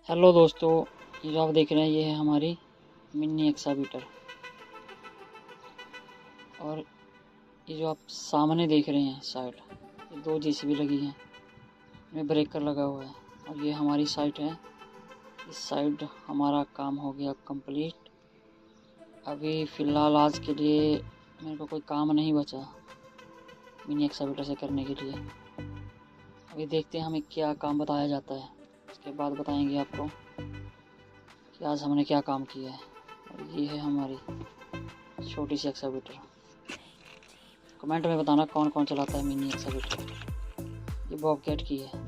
Hello दोस्तों, ये जो आप देख रहे हैं ये है हमारी मिनी एक्सावीटर। और ये जो आप सामने देख रहे हैं साइड, ये दो जेसीबी लगी हैं, इनमें ब्रेकर लगा हुआ है। और ये हमारी साइट है। इस साइड हमारा काम हो गया कंप्लीट। अभी फ़िलहाल आज के लिए मेरे को कोई काम नहीं बचा मिनी एक्सावीटर से करने के लिए। अभी देखते हैं हमें क्या काम बताया जाता है, उसके बाद बताएंगे आपको कि आज हमने क्या काम किया है। और ये है हमारी छोटी सी एक्सावीटर। कमेंट में बताना कौन कौन चलाता है मिनी एक्सावेटर। ये बॉबकैट की है।